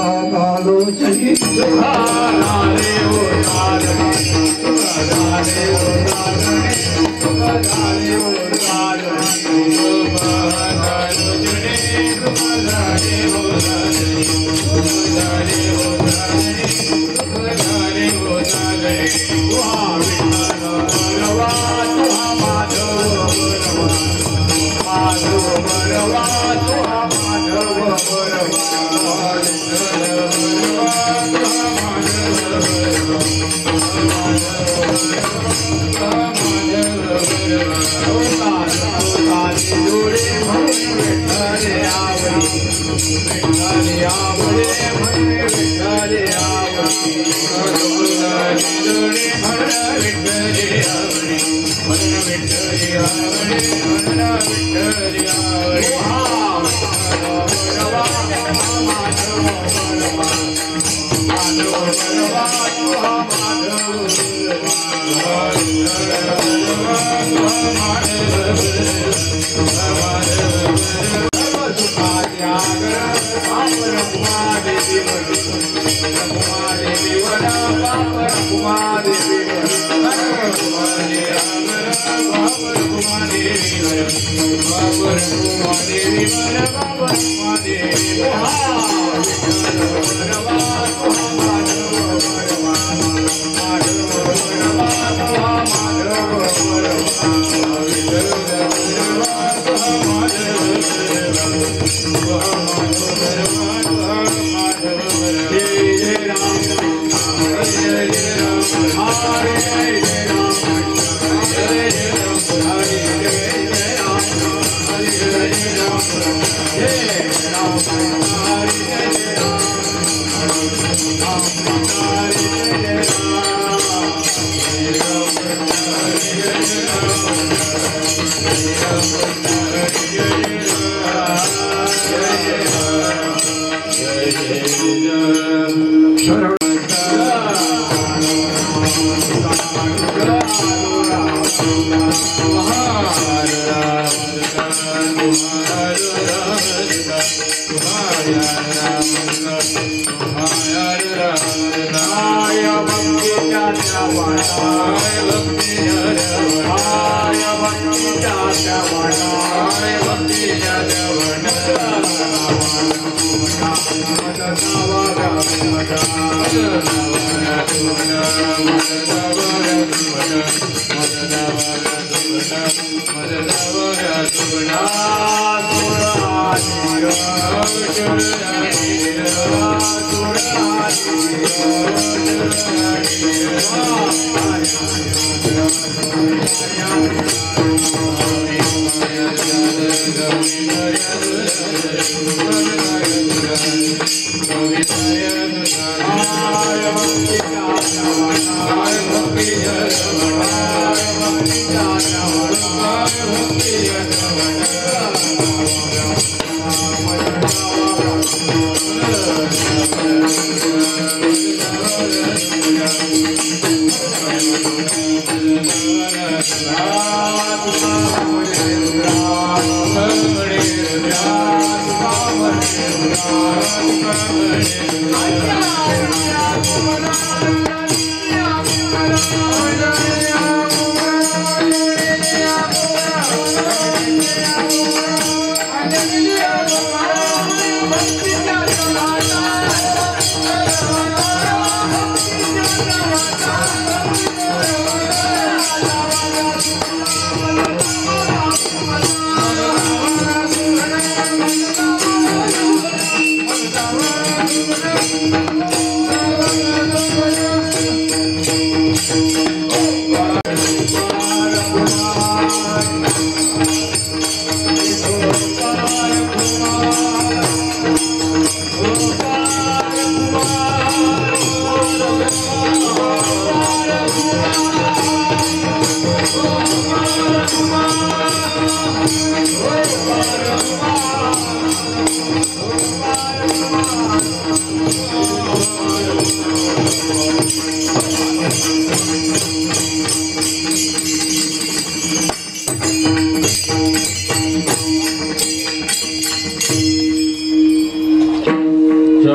रूपभागालोचनी सुखारे ओ तारणी सुखारे ओ तारणी सुखारे ओ तारणी रूपभागालोचनी सुखारे ओ तारणी सुखारे ओ तारणी सुखारे ओ तारणी तुहा विठ्ठल बरवा तुहा माधव बरवा माधव बरवा तुहा माधव बरवा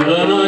Ram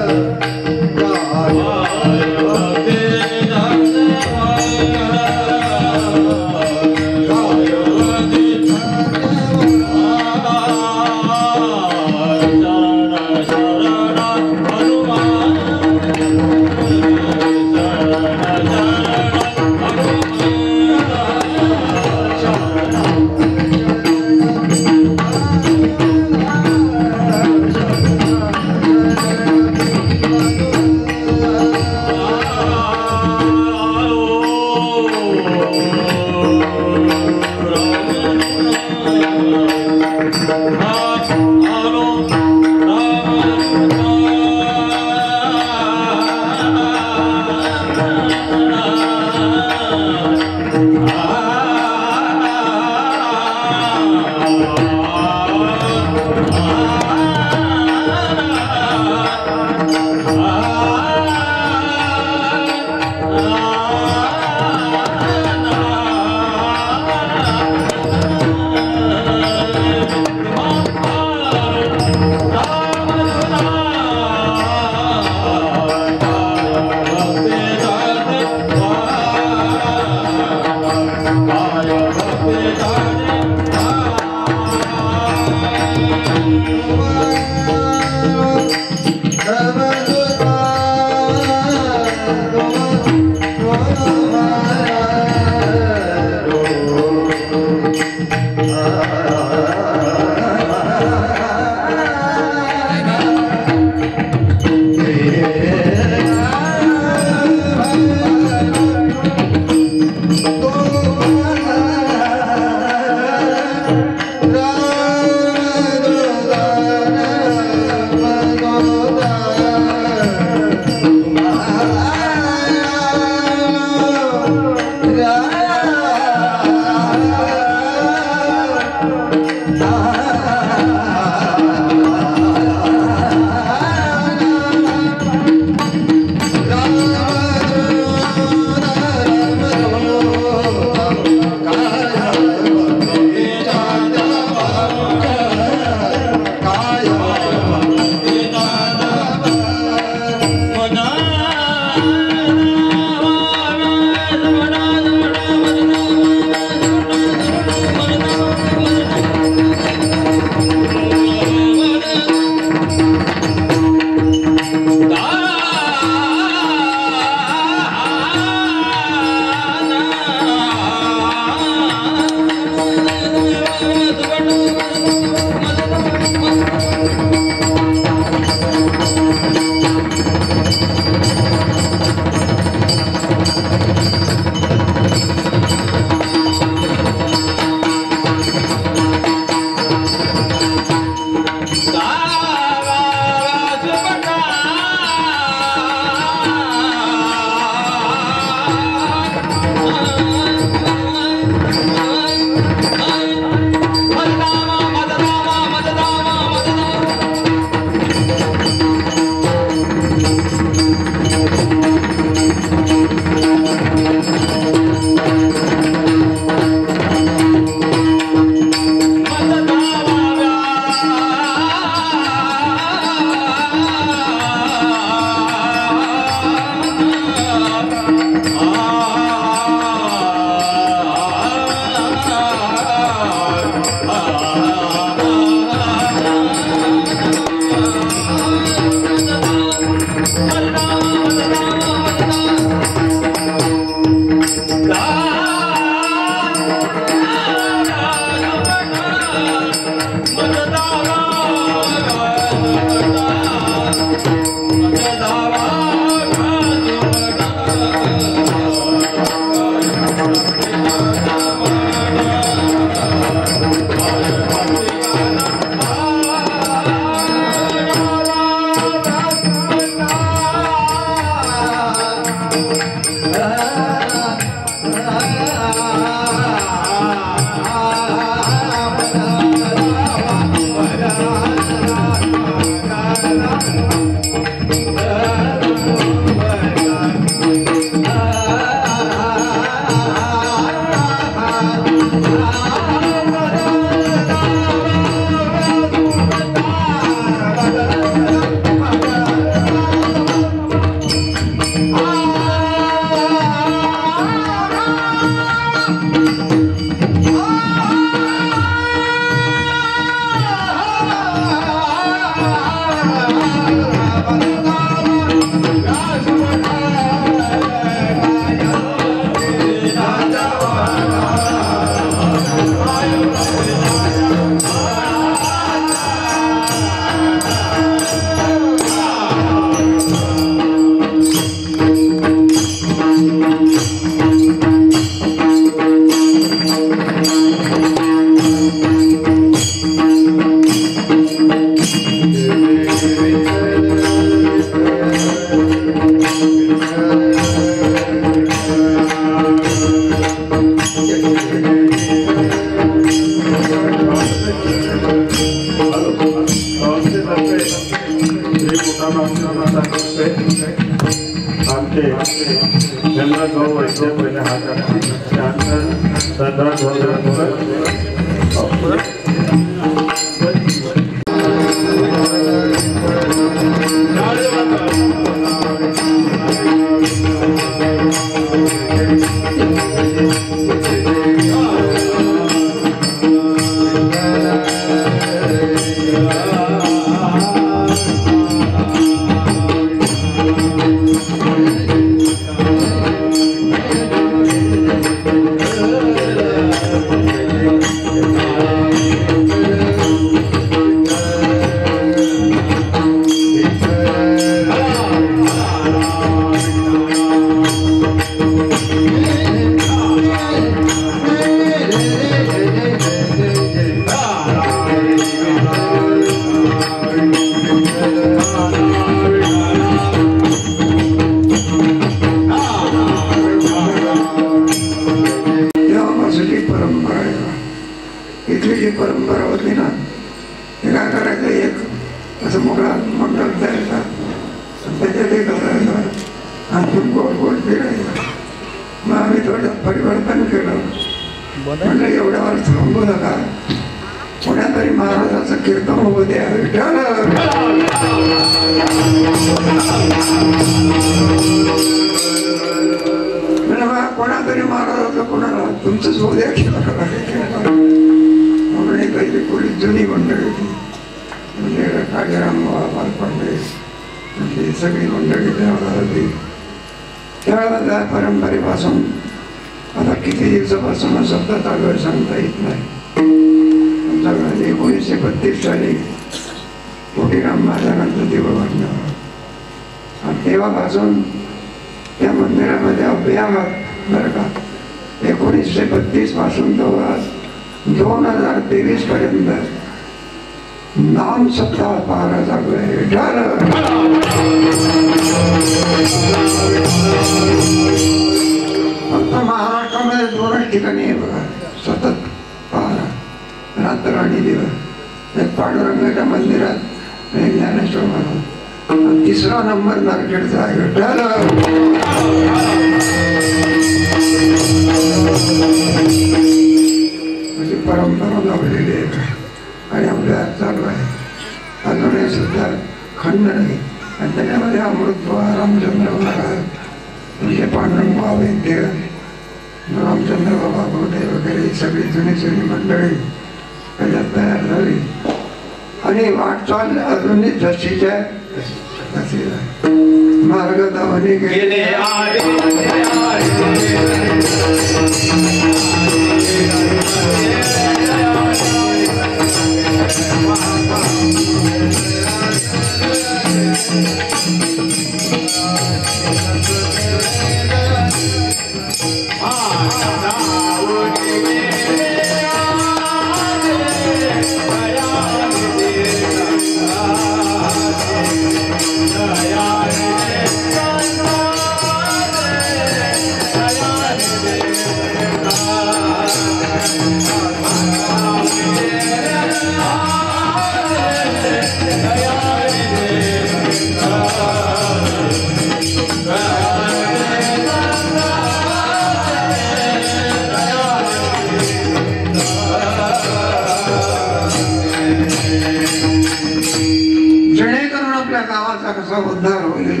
जेणेकरून आपल्या गावाचा कसा उद्धार होईल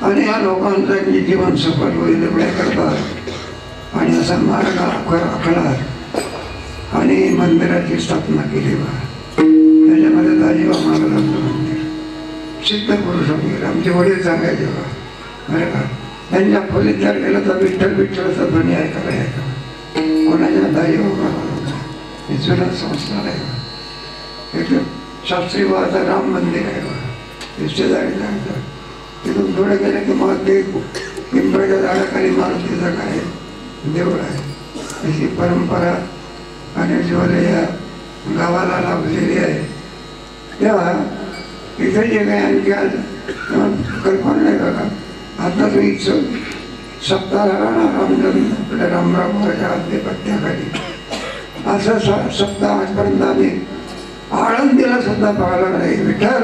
आणि या लोकांचं जीवन सफल होईल एवढ्याकरता आणि असा मार्ग आखला आणि मंदिराची स्थापना केली बा. त्याच्यामध्ये दाजीबा महाराजांचं मंदिर, सिद्ध पुरुष मंदिर. आमचे वडील सांगायचे बा बरं का, त्यांच्या खोलीत जर गेलं तर विठ्ठल विठ्ठलाचा ध्वनी ऐकायला यायचा. कोणाच्या दाजीबा महाराजांचा हे जुना संस्कार आहे बा. एक शास्त्री बाबाचं राम मंदिर आहे बा, शेजारी जायचं. तिथून थोडं गेलं की मग ते पिंपळाच्या झाडाखाली मारुतीचं काय देऊळ आहे. अशी परंपरा आणि ज्वाले या गावाला लाभलेली आहे. तेव्हा इथे जे काही आणखी आज कल्पना नाही बघा. आता तो इथं सप्ताह झाला ना रामचंद्र आपल्या रामरावच्या आद्यपत्याखाली, असं सप्ताह आजपर्यंत आम्ही आळंदीला सुद्धा पाहिला नाही. विठ्ठल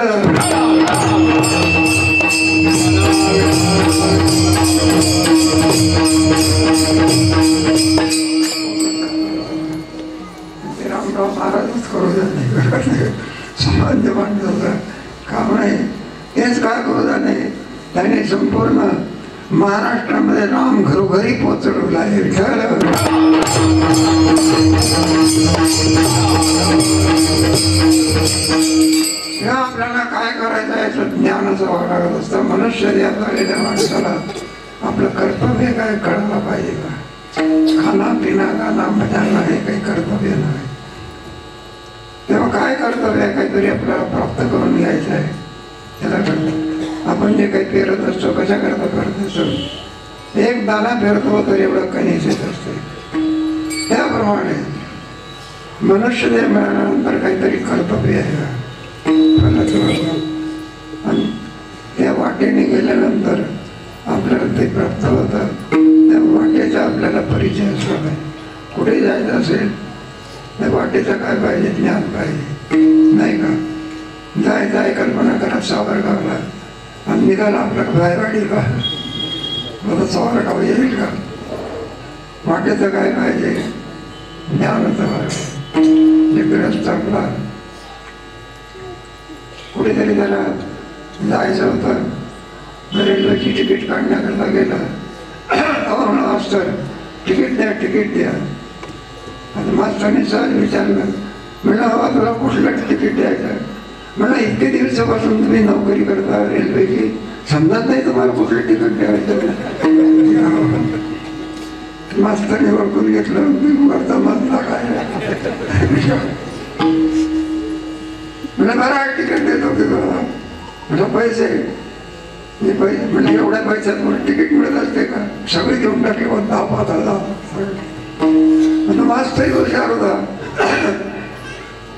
रामराव महाराजच करू देत नाही, सामान्य माणसाचं काम नाही. तेच काय करू देत नाही. त्याने संपूर्ण महाराष्ट्रामध्ये राम घरोघरी पोचवला आहे. विठ्ठल आपल्याला काय करायचं याचं ज्ञानाचा वाग लागत असतं. मनुष्य झालेल्या माणसाला आपलं कर्तव्य काय कळायला पाहिजे का. खाना पिना गाणं मजाना हे काही कर्तव्य नाही. तेव्हा काय कर्तव्य आहे, काहीतरी आपल्याला प्राप्त करून घ्यायचं आहे. त्याला कळतं आपण जे काही पेरत असतो कशा करता करत असतो. एक दाना पेरतो तर एवढं कणीस येत असते. त्याप्रमाणे मनुष्य देह मिळाल्यानंतर काहीतरी कर्तव्य आहे. आणि त्या वाटेने गेल्यानंतर आपल्याला ते प्राप्त होतं. त्या वाटेचा आपल्याला परिचय असला पाहिजे. कुठे जायचं असेल त्या वाटेचं काय पाहिजे, ज्ञान पाहिजे नाही का. जायचं आहे कल्पना करा सावरगावला आणि निघाला आपला बाहेरवाडी का मला सावरगाव येईल का. वाटेचं काय पाहिजे, ज्ञानाचं पाहिजे. ग्रस्त आपला कुठेतरी त्याला जायचं होतं, रेल्वेची तिकीट काढण्याकरता गेला. मास्तर तिकीट द्या तिकीट द्या. आता मास्तरने सहज विचारलं, म्हणलं बाबा तुला कुठलं तिकीट द्यायचं. म्हणलं इतके दिवसापासून तुम्ही नोकरी करता रेल्वेची, समजत नाही तुम्हाला कुठलं तिकीट द्यायचं. मास्तरने ओळखून घेतलं, वरचा मधला काय म्हणजे बरं तिकीट देतो की बघा. म्हणजे पैसे म्हणजे एवढ्या पैशात मला तिकीट मिळत असते का. सगळी घेऊन टाकली 10,000-5,000. मास्तर हुशार होता,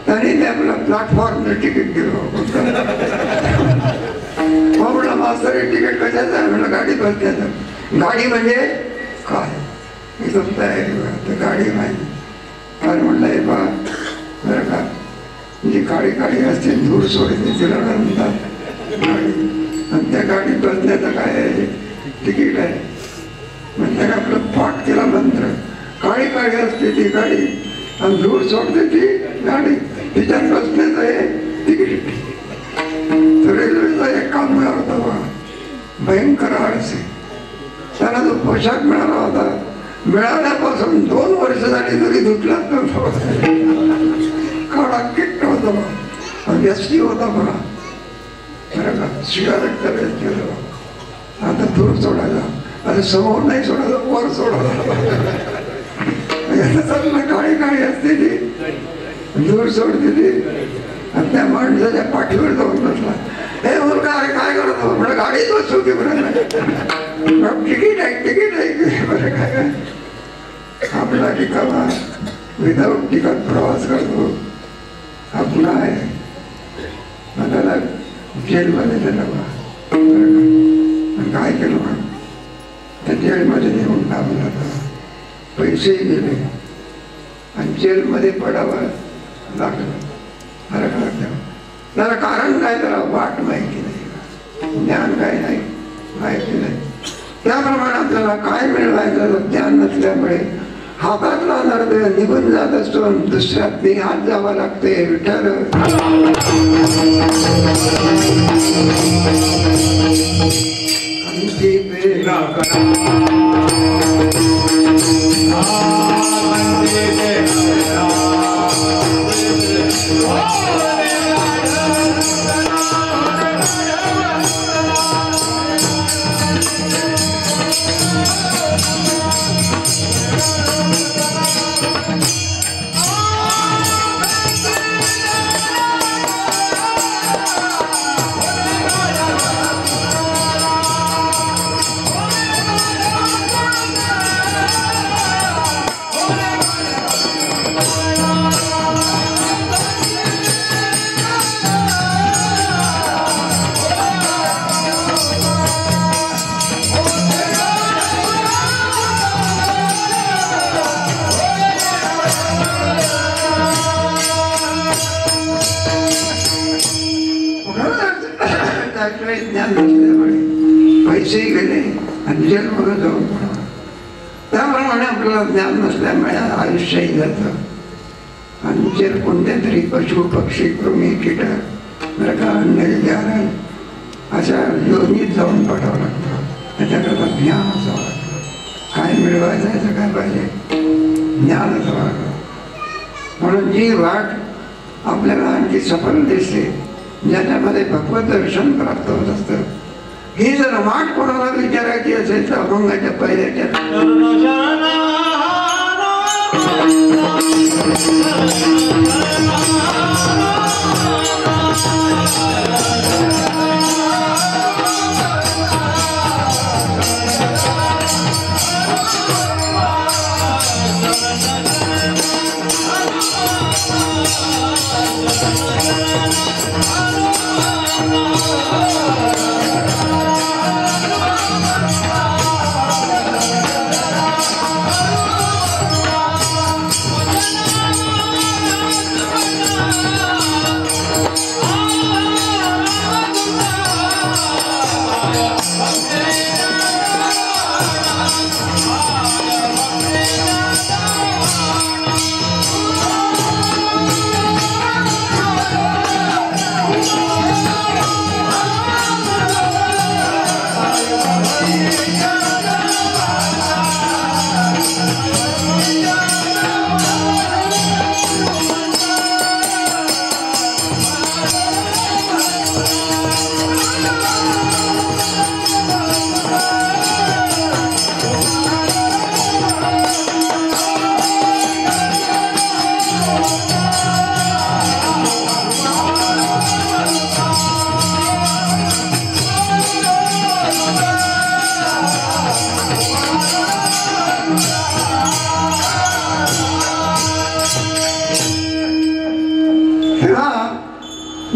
त्याने ते आपलं प्लॅटफॉर्मला तिकीट दिलं. म्हटलं मास्तर हे तिकीट कशाचं आहे. म्हणलं गाडी बसण्याचं. गाडी म्हणजे काय एकदम तयारी गाडी माहिती काय. म्हणलं हे बा बरं का, जी काळी काळी असते धूर सोडते तिला म्हणतात गाडी. आणि त्या गाडीत बसण्याचं काय आहे, तिकीट आहे. म्हणजे आपलं पाठ केला मंत्र. काळी काळी असते ती गाडी आणि धूर सोडते ती गाडी, तिच्यात बसण्याचं आहे तिकीट. तर रेल्वेचा एक काम मिळाला होता बा, भयंकर आळसी. त्याला जो पोशाख मिळाला होता, मिळाल्यापासून 2 वर्ष झाली तरी धुतलाच नव्हता. काळा किट्ट होता बा, व्यस्ती होता बघा. बरं का, सिगारेटचा व्यस्त केलं. आता धूर सोडायला, आता समोर नाही सोडायला, वर सोडायला. काळी काळी असते ती, धूर सोडते ती. आणि त्या माणसाच्या पाठीवर जाऊन बसला. हे मुलगा अरे काय करतो. म्हणलं गाडीत बसू की बरं. तिकीट आहे तिकीट आहे बरं काय. आपला ठिकाणा विदाऊट तिकीट प्रवास करतो हा गुन्हा आहे. त्याला जेलमध्ये दिलं बा. काय केलं म्हणून त्या जेलमध्ये नेऊन टाकलं. पैसेही गेले आणि जेलमध्ये पडावं लागलं. फरक लागलं. त्याला कारण काय, त्याला वाट माहिती नाही, ज्ञान काय नाही माहिती नाही. त्याप्रमाणे आपल्याला काय मिळवायचं ज्ञान नसल्यामुळे हातातला नरद निघून जात असतो आणि दुसऱ्या देहात जावं लागते. विठ्ठल अंती पेला करा ज्ञान नसल्यामुळे पैसे गेले आणि जन्म जाऊन पडला. त्याप्रमाणे आपल्याला ज्ञान नसल्यामुळे आयुष्यही जातं आणि जर कोणत्या तरी पशु पक्षी कृमी कीटक नरका अन्य अशा योनीत जाऊन पडावं लागतं. त्याच्याकरता ज्ञान असावं लागतं. काय मिळवायचं याचं काय पाहिजे? ज्ञान असावं लागतं. म्हणून जी वाट आपल्याला आणखी सफल दिसते ज्याच्यामध्ये भगवत दर्शन प्राप्त होत असतं, ही जर वाट कोणाला विचारायची असेल तर अभंगाच्या पहिल्याच्या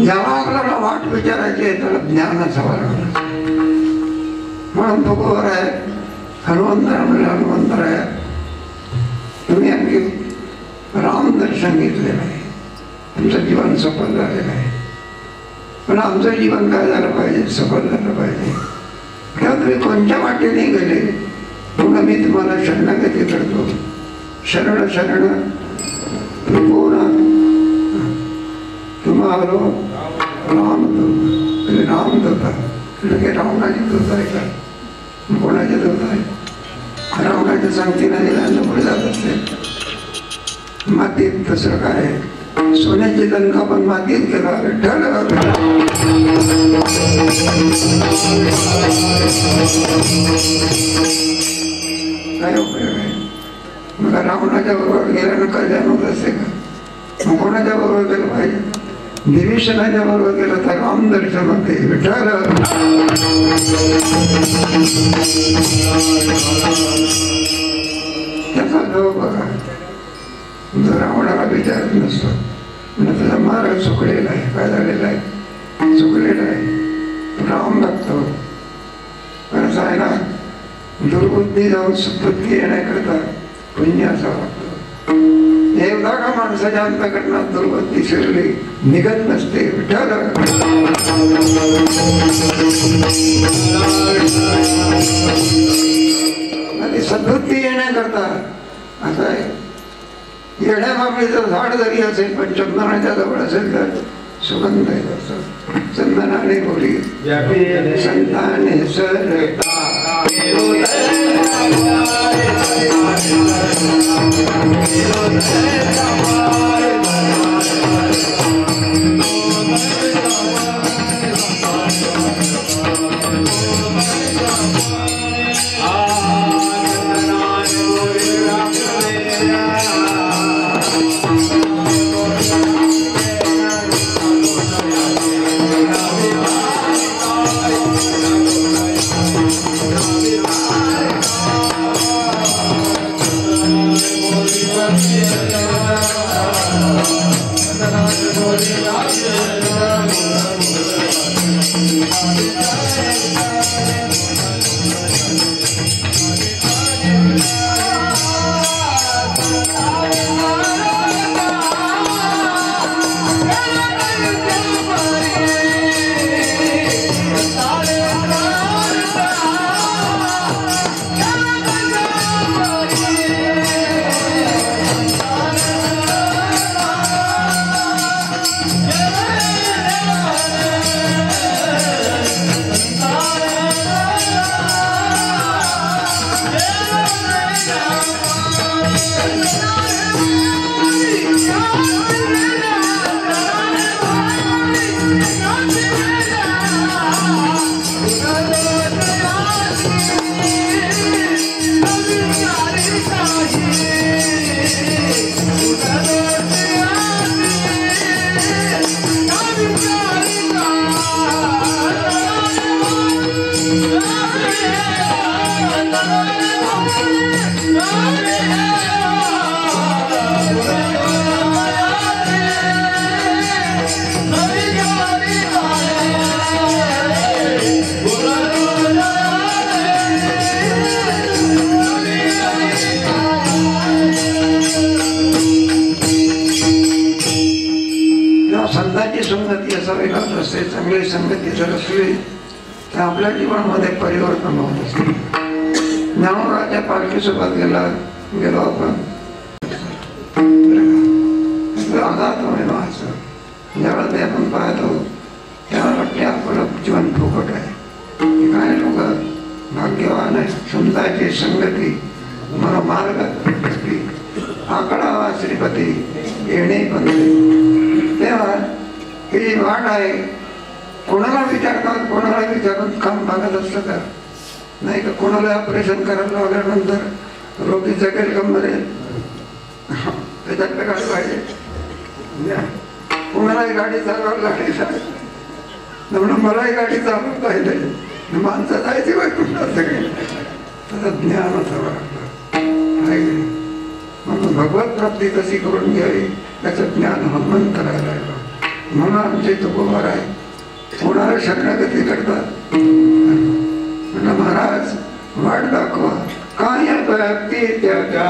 जेव्हा आपल्याला वाट विचारायची आहे त्याला ज्ञान असावं लागलं. म्हणून तो बरोबर आहे हनुमंतर आहे. तुम्ही आम्ही राम दर्शन घेतलेलं आहे, तुमचं जीवन सफल झालेलं आहे. पण आमचं जीवन काय झालं पाहिजे? सफल झालं पाहिजे. तेव्हा तुम्ही कोणत्या वाटेने गेले पुन्हा मी तुम्हाला शरणागती करतो. शरण शरण तुम्हाला रामदूत आहे. रावणाची दूत आहे का? कोणाचे दूत आहे? रावणाच्या संगतीला गेल्यानंतर पुढे जात असते मातीत. तसं काय सोन्याची लंका पण मातीत गेला. विठ्ठल काय उपयोग आहे? मला रावणाच्या बरोबर गेल्यानं कल्याण होत असते का? मग कोणाच्या बरोबर गेलं पाहिजे? निरीक्षणाच्या बरोबर गेलं तर राम दर्शन होते. विठ्ठल त्याचा जो बघा जो रावणाला विचारत नसतो म्हणजे त्याचा मार्ग चुकलेला आहे. काय झालेला आहे? चुकलेला आहे. राम लागतो. पण असं आहे ना, दुर्बुद्धी जाऊन सुबुद्धी येण्याकरता पुण्य असावं लागतं. एकदा का माणसाच्या अंतःकरणात दुर्बुद्धी शिरली निघत नसते. विठ्ठल सद्बुद्धी येण्याकरता असं आहे. येण्या बाबळीचं झाड जरी असेल पण चंदनाच्या जवळ असेल तर सुगंध येत असतो. चंदनाने बोली संताने सरता संतांची संगती असावी लागत असते. चांगली संगती जर असली तर आपल्या जीवनामध्ये परिवर्तन होत असते. ज्ञानोबाच्या पालखीसोबत गेलो आपण ज्यावेळेला ते आपण पाहतो त्यावेळेला वाटते आपलं जीवन फुकट आहे. काय लोक भाग्यवान आहे. संतांची संगती मला मार्ग आकडावा श्रीपती येणे पण तेव्हा ही वाट आहे. कोणाला विचारतात कोणाला विचारून काम भागत असतं का नाही का. कोणाला ऑपरेशन करायला लागल्यानंतर रोगी जगेल का मरेल त्याच्याकडे गाडी पाहिजे. कोणालाही गाडी चालवायला लागली म्हणून मलाही गाडी चालवता पाहिजे. माणसं जायची बाई कुठं सगळे त्याचं ज्ञान असावं लागतं. म्हणून भगवत प्राप्ती कशी करून घ्यावी त्याचं ज्ञान हनुमंत राहायला. म्हणून आमचे तुकोबार आहे कोणाला शरणागती करतात. म्हणून महाराज वाट दाखवा काय भक्ती त्याच्या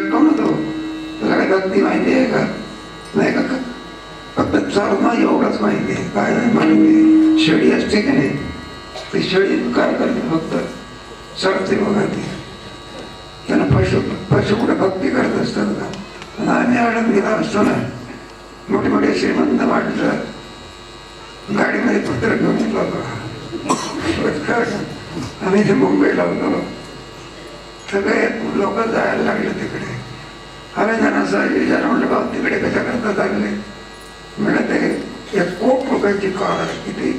लटकवून होतो. तुला काय भक्ती माहिती आहे का? नाही का? फक्त चालणं एवढंच माहिती आहे. काय म्हणून शेळी असते की नाही, ती शेळी काय करते, फक्त चढते बघा. ती त्यांना पशु कुठे भक्ती करत असतात का? आणि आम्ही आडत गेला असतो ना, मोठे मोठे श्रीमंत वाटतात, गाडीमध्ये पत्र घेऊन येतो. आम्ही ते मुंबईला होतो, सगळे लोक जायला लागले तिकडे. आम्ही त्यांना असं विचार म्हणलं, भाऊ तिकडे कशा करता चालले? म्हणलं ते 1 कोटी रुपयाची कार आहे. किती?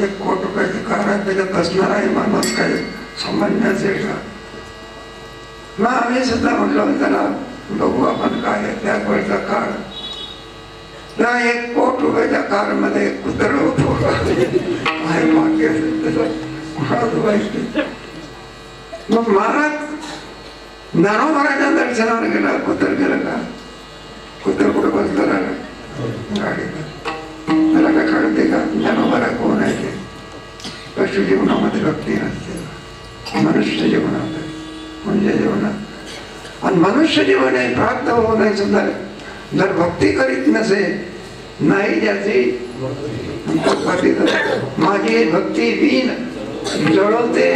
1 कोटी रुपयाची कार आहे, त्याच्यात बसणार आहे माणूस काही सामान्यच आहे का? मग आम्ही सुद्धा म्हटलं त्याला बघू आपण काय आहे त्या वेळचा कार. त्या 1 कोटी रुपयाच्या कार मध्ये कुत्र होतो. मग महाराज ज्ञानोबाच्या दर्शनाला गेला, कुत्र गेलं का? कुत्र कुठे बसलं राहिलं गाडीत. त्याला काय कळते का ज्ञानोबाला कोण आहे ते? पशु जीवनामध्ये भक्ती नसते, मनुष्य जीवनात म्हणजे जीवनात. आणि मनुष्य जीवन हे प्राप्त होऊ नये सुद्धा जर भक्ती करीत नसे, नाही ज्याची माझी भक्ती बीन जळवते.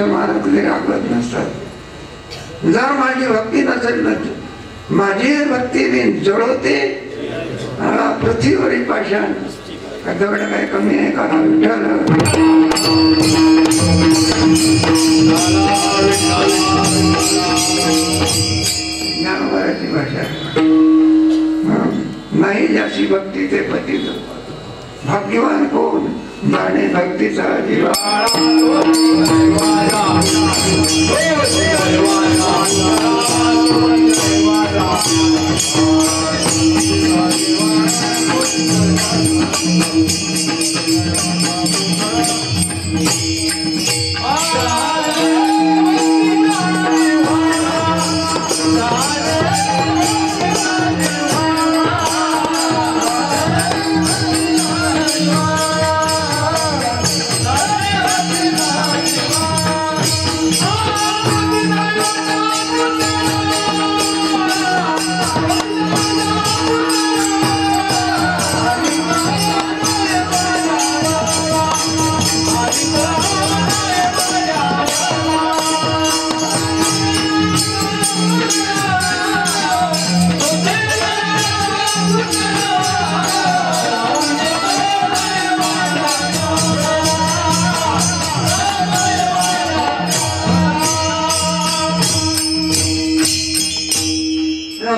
महाराज कधी रागवत नसतात. जर माझी भक्ती नसेल ना, माझी भक्ती बीन जळवते. पृथ्वीवरील पाषाण तेवढं काही कमी आहे का? ज्ञानोबाची भाषा नाही ज्याची भक्ती ते पतित. भाग्यवान कोण जाणे भक्तीचा जिव्हाळा.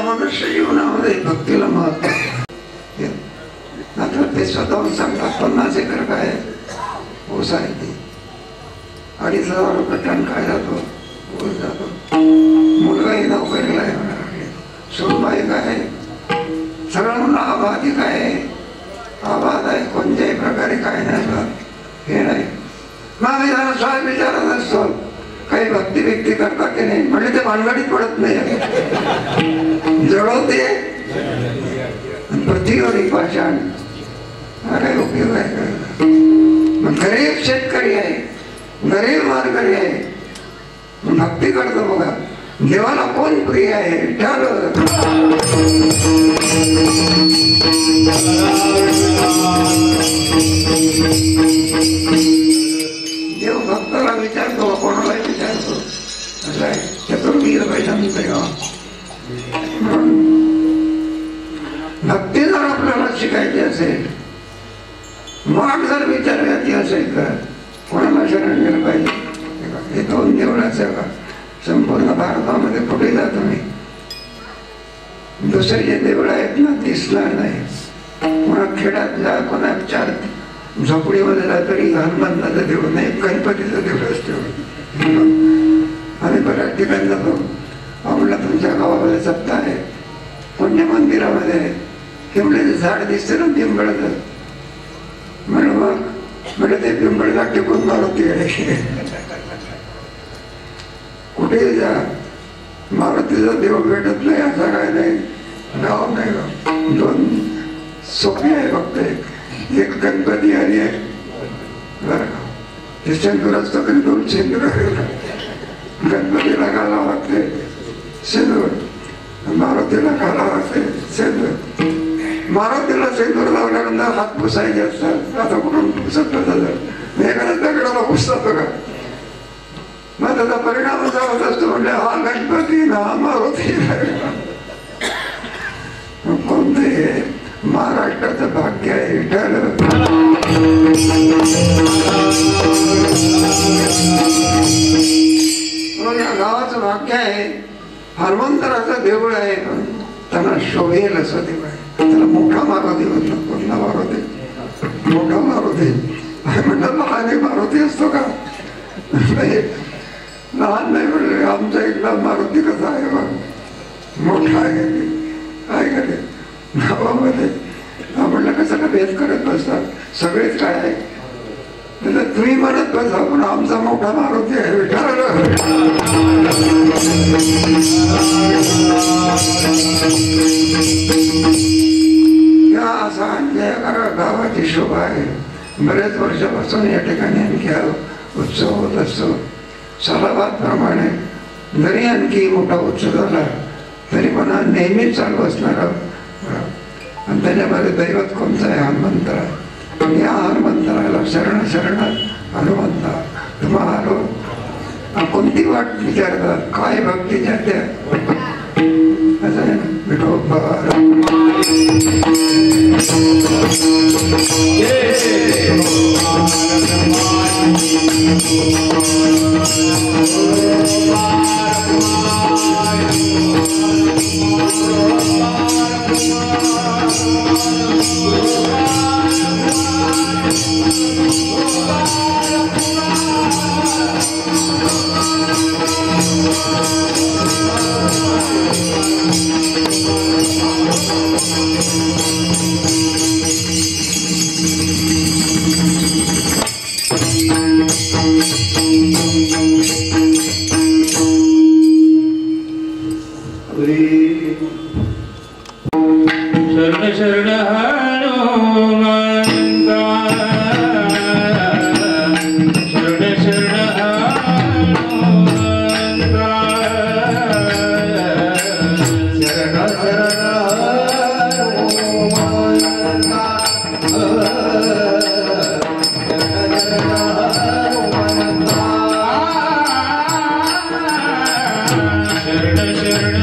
मनुष्य जीवनामध्ये भक्तीला महत्व आहे. नंतर ते स्वतःहून सांगतात 50 एकर काय ऊस आहे, ते 2,500 रुपये टन काय जातो, ऊस जातो. मुलगाही नोकरीला आहे म्हणाले, सुनबाई काय, सगळं म्हणून आबादी काय आहे, आबाद आहे, कोणत्याही प्रकारे काय नाही हे नाही. मग आम्ही जरा स्वामी विचारत असतो, काही भक्ती व्यक्ती करता की नाही? म्हणजे ते भानगडीत पडत नाही. जळवते पृथ्वीवर पाषाण, काय उपयोग आहे? मग गरीब शेतकरी आहे, गरीब वारकरी आहे, भक्ती करतो बघा. देवाला कोण प्रिय आहे? देव भक्ताला विचारतो, कोणाला विचारतो. चतुर्वीर भक्ती जर आपल्याला शिकायची असेल, वाट जर विचारायची असेल तर कोणाला शरण गेलं पाहिजे? हे 2 देवळाचं का संपूर्ण भारतामध्ये कुठे जा तुम्ही, दुसरे जे देवळ आहेत ना दिसणार नाही. कोणा खेड्यात जा, कोणा 4 झोपडीमध्ये जा, तरी हनुमानाचं देऊळ नाही, गणपतीचं देऊळ असतं. आम्ही बऱ्याच ठिकाणी जातो. म्हणलं तुमच्या गावामध्ये सत्ता आहे, पुण्य मंदिरामध्ये पिंपळाचं झाड दिसतं ना पिंपळाचं, म्हणून मग म्हणजे ते पिंपळाला टिकून मारुती आहे. कुठेही जा मारुतीचा देव भेटत नाही असं काय नाही, गाव नाही. गाव 2 सोपे आहे फक्त, एक गणपती आणि एक बरं ते शेंदूर असतं, 2 शेंदूर गणपतीला घालावं लागते सिंदूर, मारुतीला घालावं लागते सिंदूर. मारुतीला सिंदूर लावल्यानंतर हात पुसायचे असतात. आता कुठून पुसत झालं एखाद्या दगडाला पुसतो का? मग त्याचा परिणाम असा होत असतो म्हणजे हा गणपती ना मारुती कोणते महाराष्ट्राचं भाग्य आहे विठ्ठल. या गावाचं भाग्य आहे. हनुमंतराचं देऊळ आहे त्यांना शोभेल असं देऊळ आहे. त्याला मोठा मारुती म्हणतो. कोणता मारुती? मोठा मारुती म्हणतात. लहान मारुती असतो का? लहान नाही म्हणजे आमचा एकदा मारुती कसा आहे बघ मोठा आहे काय करे गावामध्ये. म्हणलं कसं का भेद करत बसतात सगळेच काय आहे त्याला तुम्ही म्हणत बसा पण आमचा मोठा मारुती आहे विठ्ठल. असा गावाची शोभा आहे. बरेच वर्षापासून या ठिकाणी आणखी उत्सव होत असतो. सालाबादप्रमाणे जरी आणखी मोठा उत्सव झाला तरी पण हा नेहमीच चालू असणारा. आणि त्याच्यामध्ये दैवत कोणतं आहे? हनुमंतरा. या हनुमंतराला शरण शरण हनुमंता तुम्हाला कोणती वाट विचारतात काय भक्तीच्या त्या असं आहे ना. विठोबा शरण शरण हनुमंता शरण शरण हनुमंता शरण शरण हनुमंता शरण शरण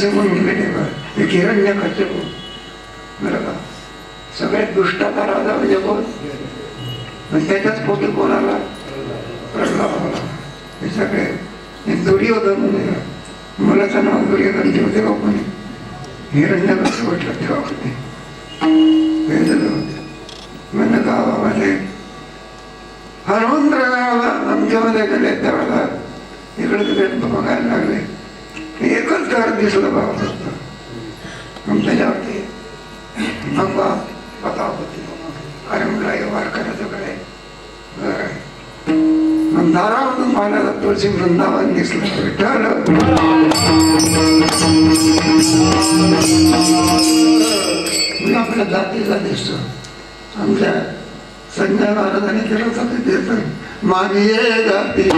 असे म्हणून गेले बा एक हिरण्यकश्यप बरं का सगळ्यात दुष्टाचा राजा म्हणजे कोण पण त्याच्याच पोटी कोणाला प्रल्हाद हे सगळे एक दुर्योधन मुलाचं नाव दुर्योधन ठेवते का कोणी हिरण्यकश्यप म्हटलं तेव्हा कोणी हे झालं म्हणजे गावामध्ये हनुमंत आमच्यामध्ये गेले त्यावेळेला इकडे तिकडे बघायला लागले एकच घर दिसलं बाबा फक्त त्याच्यावरती अंबा पतावती अरे म्हणला हे वारकऱ्याचं कडे घर आहे मग दारामधून पाहिला तुळशी वृंदावन दिसलं विठ्ठल आपल्या जातीचा दिसतो आमच्या संजय महाराजांनी केलं होतं ते देत माझी जाती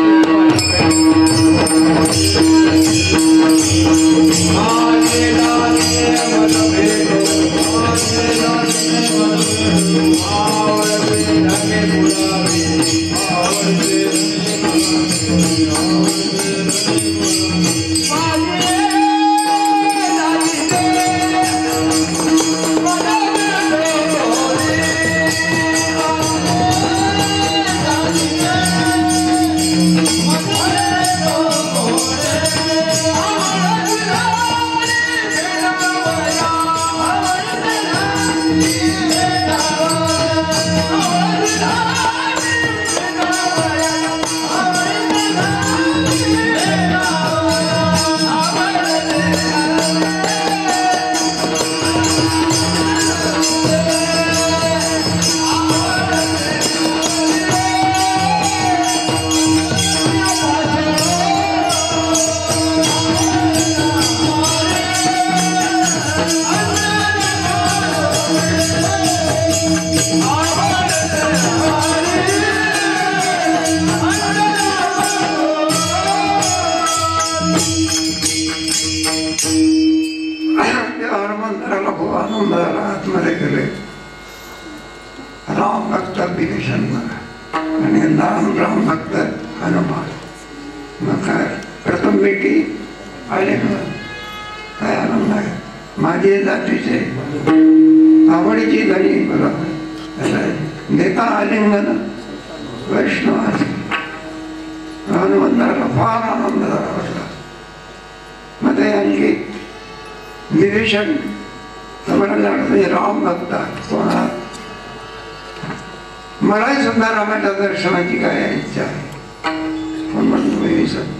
हनुमंतराला खूप आनंद झाला आतमध्ये गेले राम भक्त विभीषण आणि राम भक्त हनुमान मग काय प्रथम भेटी आले काय आनंद आहे माझी जातीचे आवडीची धनी देता आलिंगन वैष्णवाचे हनुमंतराला फार आनंद झाला वाटला मग ते आणखी विभीषण म्हणजे राम भक्त कोणा मलाही सुद्धा रामाच्या दर्शनाची काय इच्छा आहे पण म्हणतो विभीषण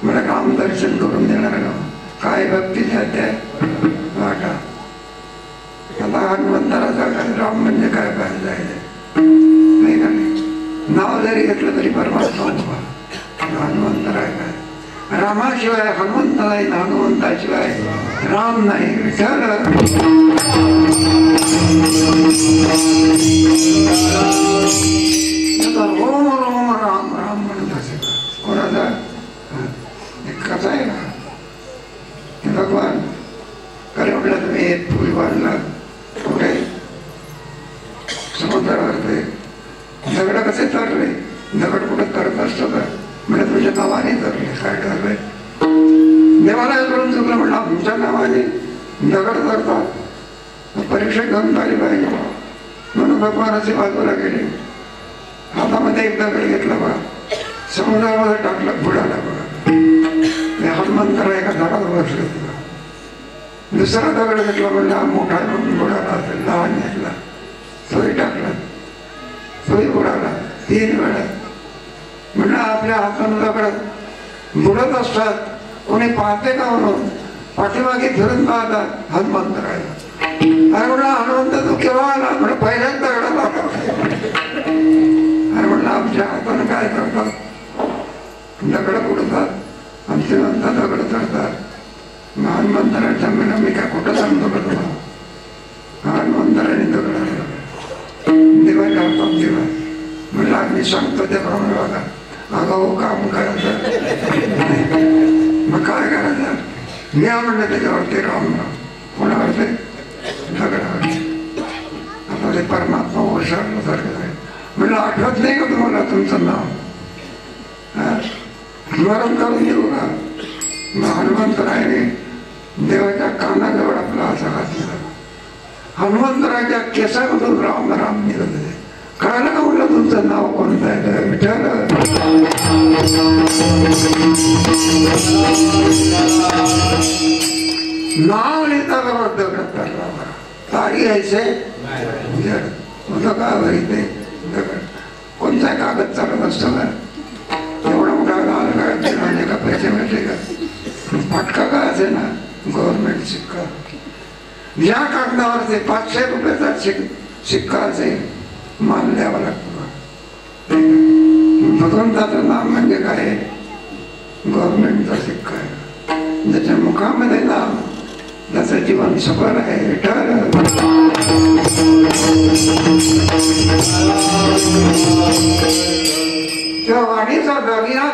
मला राम दर्शन करून देणार का काय भक्ती जाते वाटा आता हनुमंतराचा काय राम म्हणजे काय पाहिजे नाही का नाही नाव जरी घेतलं तरी परमात्मा हनुमंतर आहे काय रामाशिवाय हनुमंत नाही हनुमंताशिवाय राम नाही विठ्ठल रोम रोम राम राम म्हणत असे कोणाचा कसा आहे ना भगवान खरं म्हटलं तुम्ही एक पूल बांधला पुढे समुद्रावर ते दगड कसे तरले दगड कुठे तरत असतो का म्हणजे तुझ्या नावाने तरले काय ठरले देवाला करून चुकलं म्हटलं आमच्या नावाने दगड तरतात परीक्षा घेऊन आली पाहिजे म्हणून भगवानाची बाजूला गेले हातामध्ये एक दगड घेतला बघा समुद्रामध्ये टाकलं बुडाला बघा हनुमंतरा एका झाडावर बसले दुसरा दगड घेतला म्हणला मोठा म्हणून बुडाला असेल लहान घेतला तोही टाकला तोही बुडाला 3 वेळा म्हणलं आपल्या हातानं दगड बुडत असतात कोणी पाहते का म्हणून पाठीमागे फिरून पाहतात हनुमंतरायला अरे म्हणलं हनुमंत तू केव्हा आला म्हणजे पहिल्याच दगडाला अरे म्हणलं आमच्या हातानं काय करतात दगड बुडतात आमचे म्हणतात दगड चढतात हनुमंतराच्या म्हणा मी काय कुठं सांगतो का तुम्हाला हनुमंतराने दगड देवाला हातात दिला म्हणलं आम्ही सांगतो त्याप्रमाणे बघा आगाऊ काम करायचं मग काय करायचं मी म्हणलं त्याच्यावरती राम राम कोणावरती दगडावरती आता ते परमात्मा ओसरलं सारखं आहे म्हणलं आठवत नाही का तुम्हाला तुमचं नाव स्मरण करून येऊ का मग हनुमंतरायने देवा कानाजवळ आपला असा हात दिला. हनुमंतराच्या केसामधून राम राम निघत होते. कळालं का म्हटलं तुमचं नाव कोणतं आहे? विठ्ठल. नाव लिहिता दगड तारी यायचे होतं का घरी ते दगड. कोणता कागद चालत असतो का? एवढा मोठा लाल कागद का पैसे भेटले का? फटका का असे ना गव्हर्नमेंट सिक्का. या कागदावर ते 500 रुपयाचा सिक्का असेल मान द्यावा लागतो. भगवंताचं नाम म्हणजे काय? गव्हर्नमेंटचा सिक्का आहे. ज्याच्या मुखामध्ये नाम त्याचं जीवन सफल आहे. त्या वाणीचा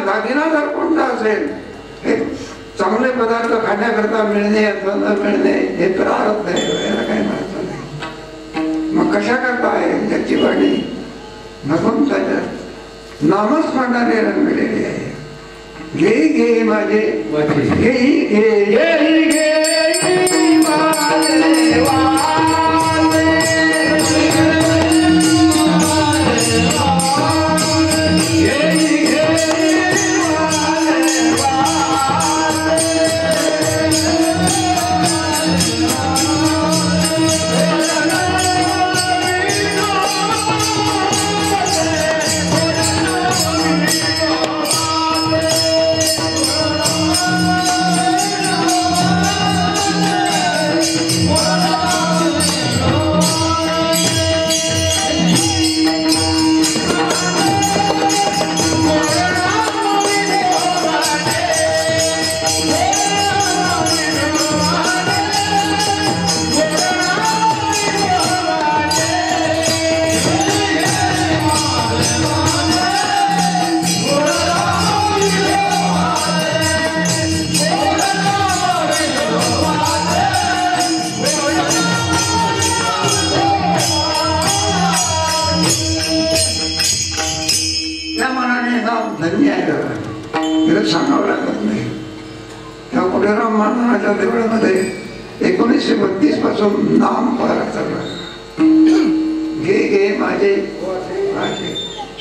दागिना जर कोणता असेल, हे चांगले पदार्थ खाण्याकरता मिळणे अथवा न मिळणे हे प्रारब्ध आहे, याला काही महत्व नाही. मग कशा करता आहे? त्याची वाणी भगवंताच्या नामस्मरणाने रंगलेली आहे. घे घे माझे घे घे घे घे सांगावं लागत नाही. त्या कुठेराम महाराजांच्या देवळामध्ये 1932 पासून नाम पारा चालला. घे घे माझे माझे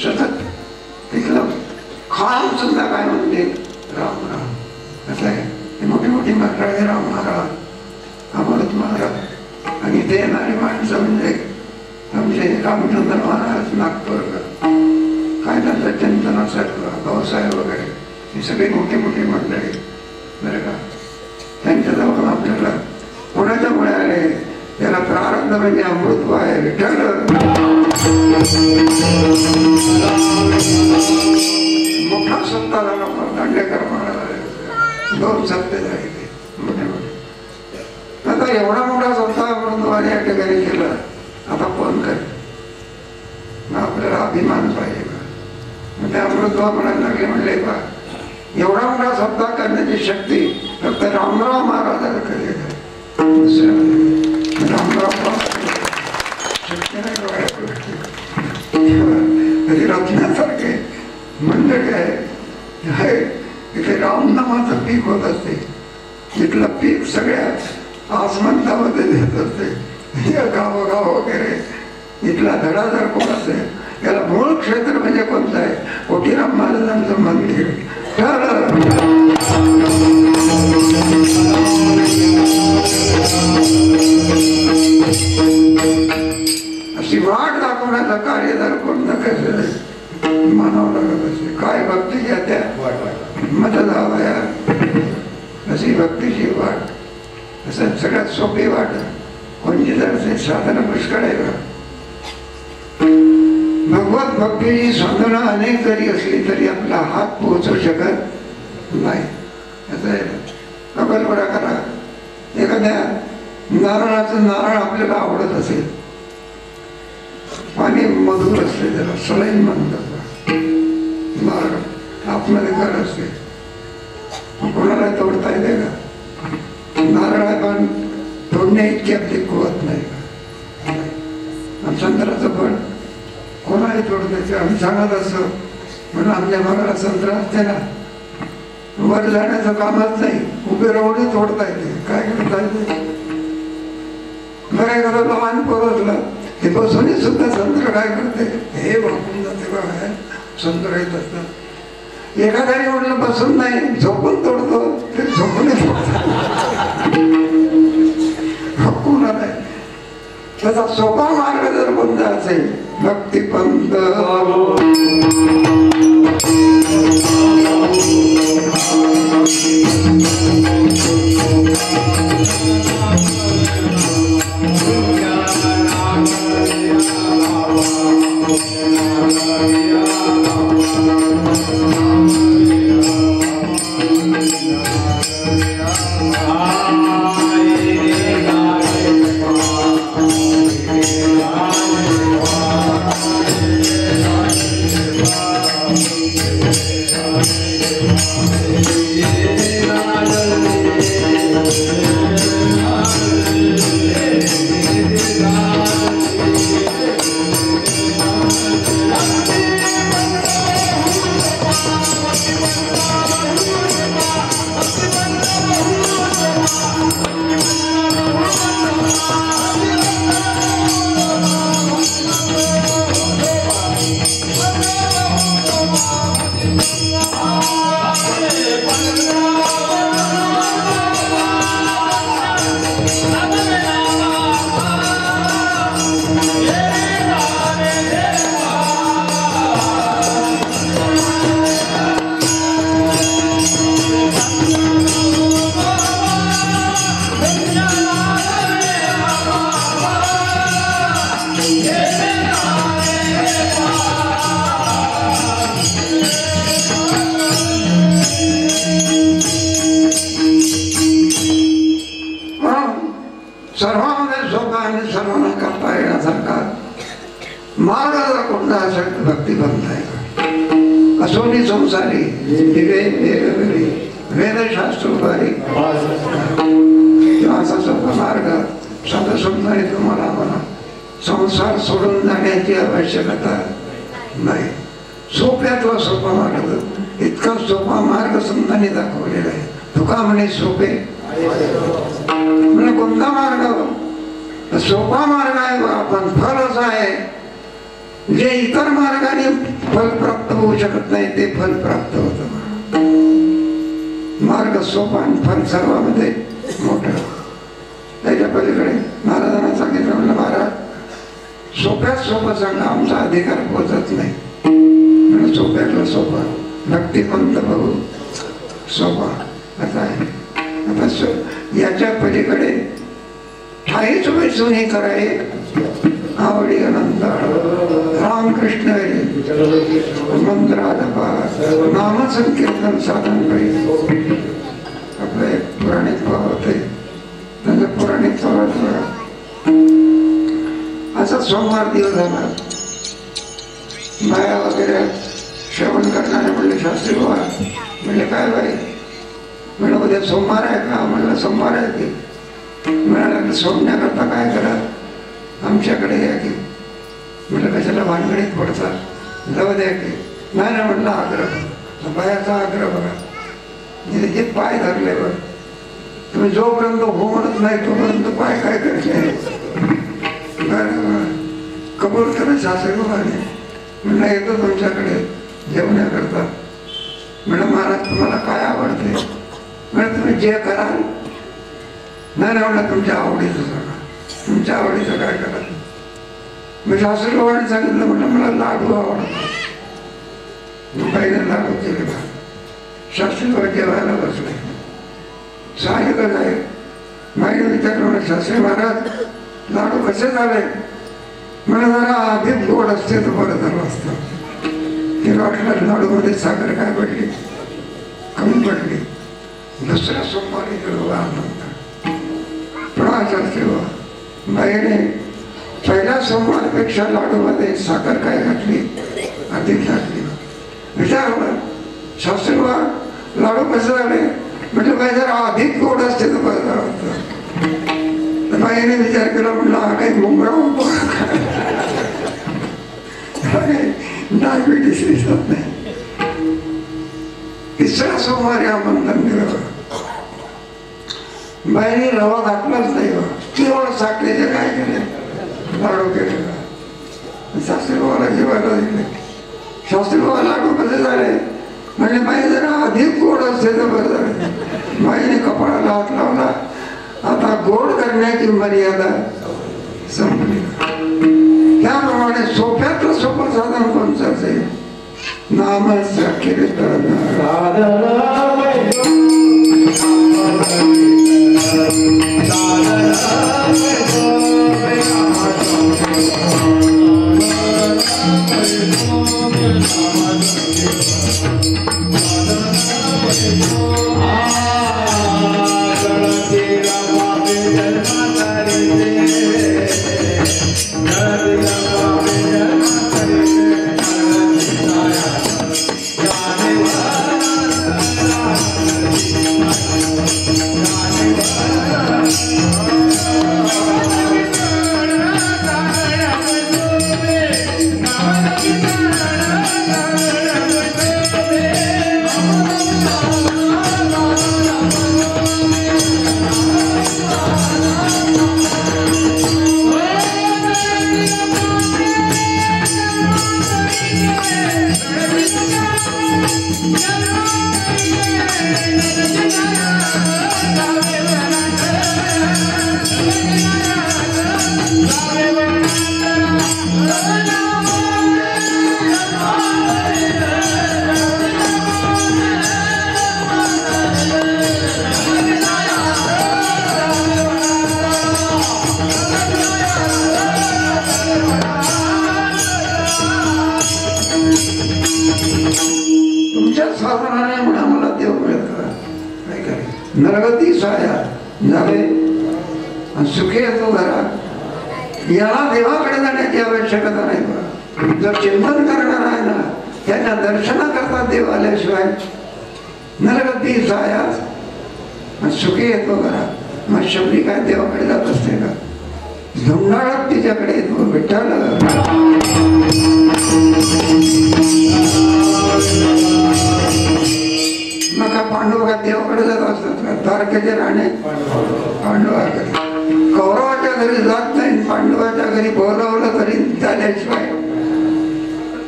सतत तिथलं खाम सुद्धा काय म्हणते राम राम असं आहे. मोठी मोठी महाराज राम महाराज अमृत महाराज आणि ते येणारी माणसं म्हणजे आमचे रामचंद्र महाराज नागपूरकर काय त्यांचं चिंतनासाहेब भाऊसाहेब वगैरे ही सगळी मोठी मोठी मंडळी बरं का. त्यांच्याजवळ आपल्याला कोणाच्यामुळे आले? त्याला प्रारंभ म्हणजे अमृत आहे. विठ्ठल मोठा सत्ता झाला. दांडेकर महाराज 2 सत्ते झाले ते मोठे मोठे. आता एवढा मोठा सत्ता अमृतवाने या ठिकाणी केला. आता कोण करेल? आपल्याला अभिमान पाहिजे का? त्या अमृतवा म्हणायला लागले म्हणले का एवढा मोठा सत्ता करण्याची शक्ती फक्त रामराव महाराजाला केली आहे. रामराव शक्ती नाही. रत्नासारखे मंडळी आहे. इथे रामनामाचं पीक होत असते. इथलं पीक सगळ्यात आसमंतामध्ये देत असते. या गावोगाव वगैरे इथला धडा जर कोण असेल याला मूळ क्षेत्र म्हणजे कोणतं आहे? कोटीराम महाराजांचं मंदिर. अशी वाट दाखवण्याचं कार्य जर कोण न केलं मानावं लागत असते. काय भक्ती घ्या त्या मत जावया अशी भक्तीची वाट. असं सगळ्यात सोपी वाट कोणती जर ते साधन पुष्कळ आहे का? भगवत भक्तीची साधना अनेक जरी असली तरी आपला हात पोहोचू शकत नाही. असं आहे. कल्पना करा एखाद्या नारळाचं नारळ आपल्याला आवडत असेल, पाणी मधुर असते, त्याला सलाईन म्हणतात. नारळ आतमध्ये घर असते, कोणाला तोडता येते का? नारळ आहे पण तोडण्या इतकी आपली कुवत नाही का? संत्र्याचं फळ कोणाही तोडतायचं आम्ही सांगत असतो. म्हणून आमच्या भागाला संत्रा असते ना, वर जाण्याचं कामच नाही, उभे राहून तोडता येते. काय करता येते? आपलं मान पोरतलं ते बसून सुद्धा संत्र काय करते, हे वाकून जाते बघा, संत्र येत असतात. एखाद्याने म्हटलं बसून नाही, झोपून तोडतो, ते झोपून हक्कून आलाय. त्याचा सोपा मार्ग जर कोणता असेल, भक्तिपंथ सर्वांमध्ये सोपा आणि सर्वांना करता येण्यासारखा मार्ग जर कोणता असेल तर भक्तिपंथ आहे. असोनी संसारी वेदशास्त्रोद्वारे असा सोपा मार्ग साधा समजाने तुम्हाला मला संसार सोडून जाण्याची आवश्यकता नाही. सोप्यातला सोपा मार्ग, इतका सोपा मार्ग संतांनी दाखवलेला आहे. तुका म्हणे सोपे म्हणजे कोणता मार्ग सोपा मार्ग आहे बा, पण फल असं आहे जे इतर मार्गाने फल प्राप्त होऊ शकत नाही ते फल प्राप्त होत. मार्ग सोपा आणि फल सर्वांमध्ये मोठं. त्याच्या पलीकडे महाराजांना सांगितलं, म्हणलं महाराज सोप्यात सोपं सांगा, आमचा अधिकार पोचत नाही. म्हणजे सोप्यातला सोपा भक्तिपंथ बघू सोपा असा आहे. आता याच्या पलीकडे ठाईच वेचून हे कराय आवडी अनंत रामकृष्ण मंत्रादपा नामसंकीर्तन साधन पाहिजे. आपले पुराणिक भाव होते त्यांचं पुराणिक भावात असा सोमवार दिवस झाला. बाया वगैरे श्रवण करणारे म्हणले, शास्त्री बाबा म्हणले काय बाई, म्हणलं उद्या सोमवार आहे का? म्हणलं सोमवार आहे की. म्हणाला सोडण्याकरता काय करा, आमच्याकडे या की. म्हणलं कशाला भानगडीत पडतात, जाऊ द्या की. नाही ना म्हटलं आग्रह, बायाचा आग्रह बघा, जे पाय धरले बघ तुम्ही, जोपर्यंत हो म्हणत नाही तोपर्यंत पाय काय करले कबूल करा शास्त्री बाबाने. म्हणलं येतो तुमच्याकडे जेवण्याकरता. म्हणलं महाराज तुम्हाला काय आवडते? म्हणलं तुम्ही जे कराल. नाही म्हणलं तुमच्या आवडीचं सांगा, तुमच्या आवडीचं काय करा. मी शास्त्री बाबाने सांगितलं, म्हटलं मला लाडू आवडतात. पहिले लाडू केले बा. शास्त्री बाबा जेवायला बसले. साहजिकच आहे. माईने विचारलं, म्हणलं शास्त्री महाराज लाडू कसे झाले? म्हणलं जरा अधिक गोड असते तर बरं झालं असतं. ते वाटलं लाडूमध्ये साखर काय पडली, कमी पडली. दुसऱ्या सोमवारी शास्त्री बाईने पहिल्या सोमवारपेक्षा लाडूमध्ये साखर काय घातली, अधिक घातली. विचारलं शास्त्री बाबा लाडू कसे झाले? म्हटलं काय जरा अधिक गोड असते तर बरं झालं असतं. बाईने विचार केला, म्हणलं हा काही मुंगळा डायबिटीस दिसत नाही. तिसऱ्या सोमवारी आमंत्रण दिलं. बाईने रवा घातलाच नाही, केवळ साखरेचे काय केले, लाडू केलेला. शास्त्री बाबाला जेवायला दिले. शास्त्री बाबा लाडू कसे झाले म्हणजे माई जरा अधिक गोड असते तर बरं झालं. माईने कपाळाला हात लावला. आता गोड करण्याची मर्यादा संपली. त्याप्रमाणे सोप्यातलं सोपं साधन कोणतं असेल? नामच कीर्तन. नरगती साया झाले सुखी येतो घरात. याला देवाकडे जाण्याची आवश्यकता नाही. जर चिंतन करणार आहे ना त्यांना दर्शनाकरता देव आल्याशिवाय नरगती साया सुखी येतो घरात. मग शबरी काय देवाकडे जात असते का? झुंडाळत तिच्याकडे येतो. विठ्ठल नका पांडुका देवाकडे जात असतात का? तारकेचे राणे पांडवाकडे. कौरवाच्या घरी जात नाही. पांडवाच्या घरी बोलावलं तरी झाल्याशिवाय.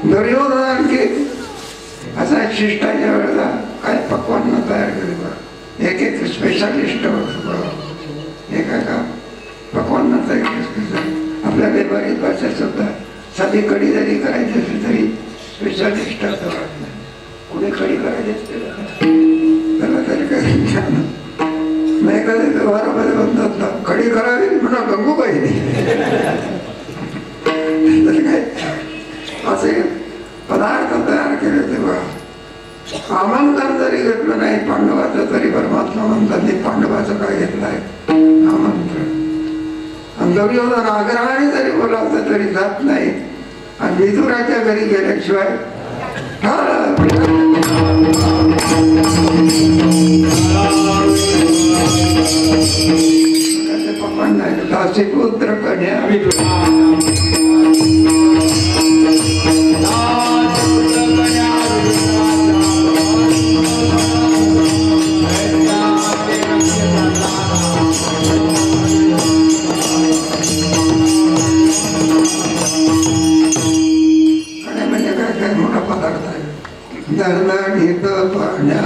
दुर्योधन आणखी असा शिष्टाच्या वेळेला काय पक्वांना तयार केले. एक एक स्पेशालिस्ट एका पक्वांना तयार. आपल्या व्यवहारिक भाषा सुद्धा साधी कडी जरी करायची असली तरी स्पेशालिस्ट असं वाटत नाही. कुणी कडी करायची असते त्याला तरी काही नाही. कधी व्यवहारामध्ये म्हणतात ना कडी करावी म्हणा गंगूबाईने. तरी काय असे पदार्थ तयार केले तेव्हा आमंत्रण जरी घेतलं नाही पांडवाचं तरी परमात्मा म्हणतात पांडवाचं काय घेतलं आहे आमंत्रण. आणि दुर्योधन आग्रहाने जरी बोलावलं तरी जात नाही. आणि विदुराच्या घरी गेल्याशिवाय पप्पांना दासीपुत्र कन्या म्हणजे काय मोठा पदार्थ आहे. दरदडीत पाण्या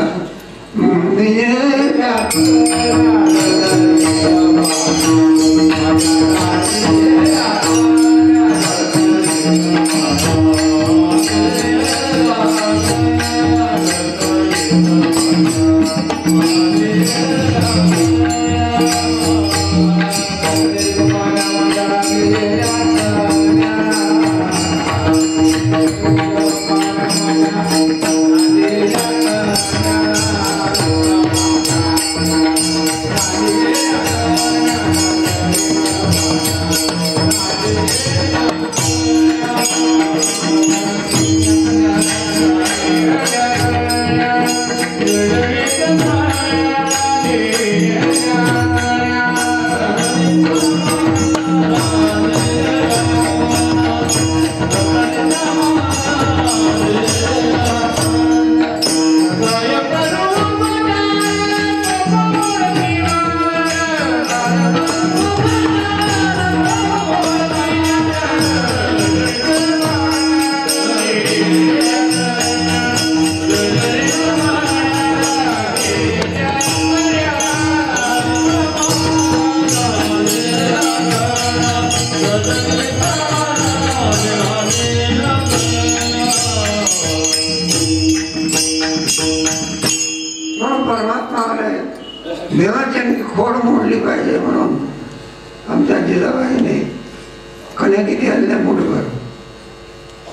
कण्या किती आणल्या मुठभर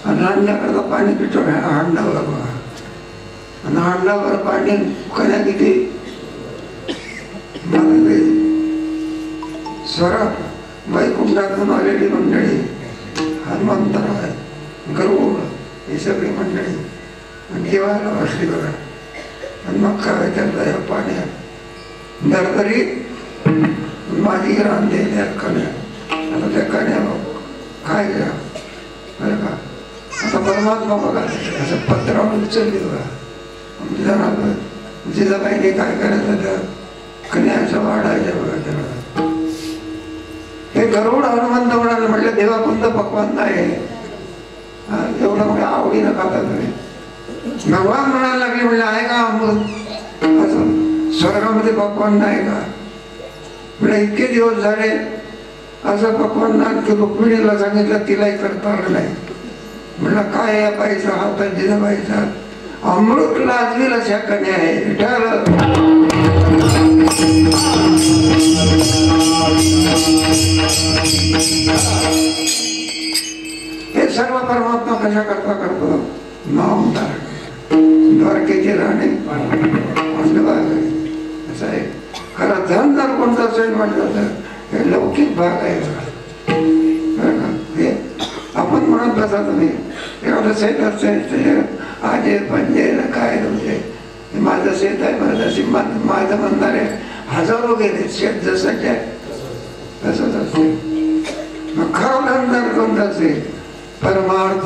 आणि आणण्याकरता पाणी पितो हांडावर बघा आणि हांडावर पाणी कण्या किती स्वरात वैकुंठातून आलेली मंडळी हनुमंतराय गरुड ही सगळी मंडळी आणि जेवायला बसली बघा आणि मग काय त्यातल्या या पाण्यात दरदरीत माझी रांधे त्यात कण्या आता त्या कण्या काय घ्या बरं का आता परमात्मा बघा असं पत्रावर उचलली बघा जिजाबाईने काय करायचं त्या कन्याचं वाढायचं बघा त्याला हे गरुड हनुमंत म्हणाले म्हटलं देवा कोणतं पक्वान नाही एवढं म्हणजे आवडीनं खाता तुम्ही भगवान म्हणायला लागले म्हणले आहे का अमृत असं स्वर्गामध्ये पक्वान नाही का म्हणजे इतके दिवस झाले असं पक्वान ना की रुक्मिणीला सांगितलं तिलाही करता आलं नाही म्हणलं काय या बाईचा हात जिजाबाईचा अमृत लाजवील अशा कन्या आहे हे सर्व परमात्मा कशा करता करतो नाम धारण द्वारकेची राणी असं आहे खरं धन जर कोणतं असेल म्हटलं तर हे लौकिक भाग आहे हे आपण म्हणत बसा तुम्ही एवढं शेत असेल आजे पंजे काय तुमचे माझं शेत आहे माझं म्हणणार आहे हजारो गेले शेत जसं आहे तसंच असते मग खरं धन कोणतं असेल परमार्थ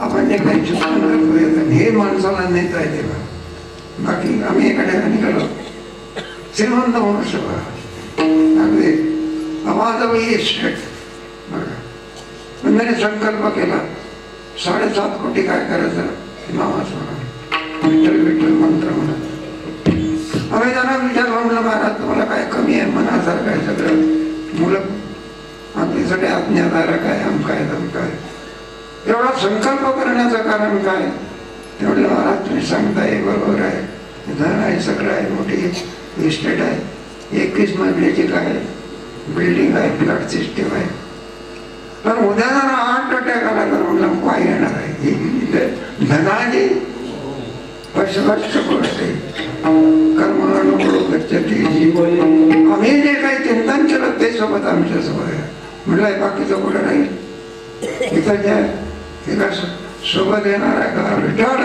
आपण जे काही चिंतन करतो हे माणसाला नेता येते बा बाकी आम्ही एका ठिकाणी गेलो श्रीमंत मनुष्य बघा अगदी माझा इस्टेट बघा पण त्याने संकल्प केला 7.5 कोटी काय करायचं नावाचं विठ्ठल विठ्ठल मंत्र म्हणत आम्ही त्यांना विचारलं म्हणलं महाराज तुम्हाला काय कमी आहे मनासारखं आहे सगळं मुलं आपली सगळे आज्ञाधारक आहे आम काय दम काय एवढा संकल्प करण्याचं कारण काय तेवढं महाराज तुम्ही सांगताय बरोबर आहे धन आहे सगळं आहे मोठी इस्टेट आहे 21 मजलीची काय बिल्डिंग आहे फ्लड सिस्टीम आहे पण उद्या जर हार्ट अटॅक आला तर म्हणलं काय येणार आहे धनाजी पशुभक्ष गोष्ट आम्ही जे काही चिंतन केलं ते सोबत आमच्या सोबत आहे म्हटलंय बाकीचं कुठं नाही इथं जे एका सोबत येणार आहे का विठ्ठल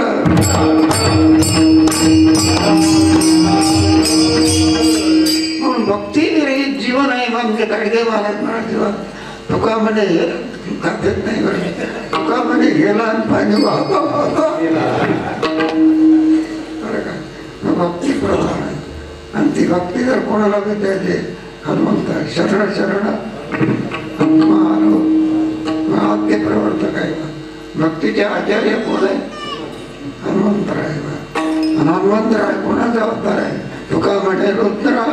म्हणून भक्ती विरहित जीवन आहे म्हणजे गाडगे महाराज महाराज जीवन तुका म्हणे खातेत नाही तुका म्हणे गेला आणि पाणी वाहता वाहता भक्ती प्रधान आहे आणि ती भक्ती जर कोणाला भेटायचे हनुमंत शरण शरण आद्य प्रवर्तक आहे भक्तीचे आचार्य कोण आहे हनुमंतराय हनुमंतराय कोणाचा अवतार आहे तुका म्हणे रुद्रा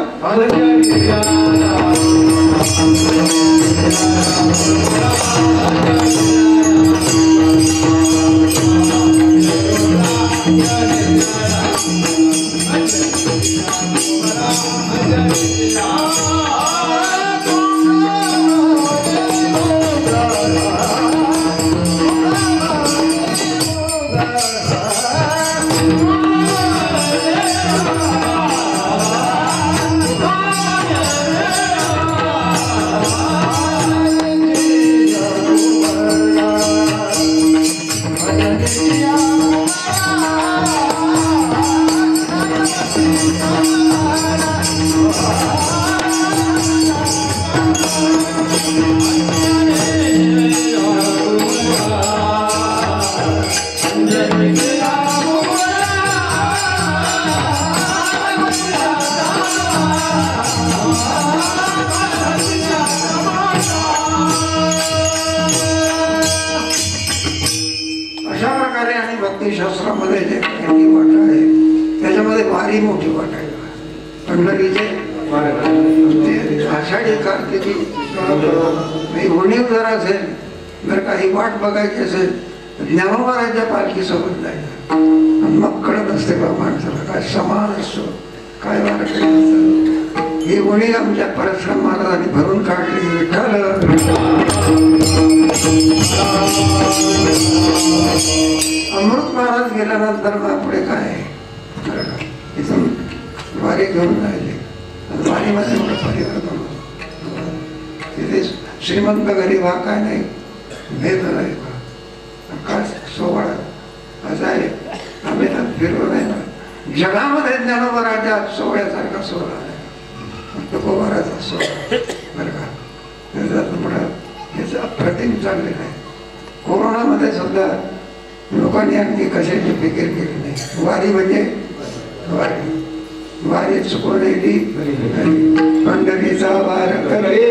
वारी मोठी वाटायला पंढरीचे ते आषाढी कार्तिकी उणीव जर असेल जर काही वाट बघायची असेल ज्ञानोबाराच्या पालखीसोबत जायचं आणि मग कळत असते बा माणसाला काय समान असतो काय वारकरी असतं. ही उणीव आमच्या परशुराम महाराजांनी भरून काढली. विठ्ठल अमृत महाराज गेल्यानंतर मग पुढे काय इथून वारी घेऊन राहिले वारीमध्ये मोठं परिवर्तन होतं. तिथे श्रीमंत गरीब हा काय नाही भेद नाही काय सोहळा असा आहे. आम्ही तर फिरलो नाही ना जगामध्ये ज्ञानोबाराच्या सोहळ्यासारखा सोहळा आहे तुकोबाराचा सोहळा बरं का. याचं अप्रतिम चाललेलं आहे. कोरोनामध्ये सुद्धा लोकांनी आणखी कशाची फिकीर केली नाही. वारी म्हणजे वारी वारी चुकवलेली पंढरीचा वार करे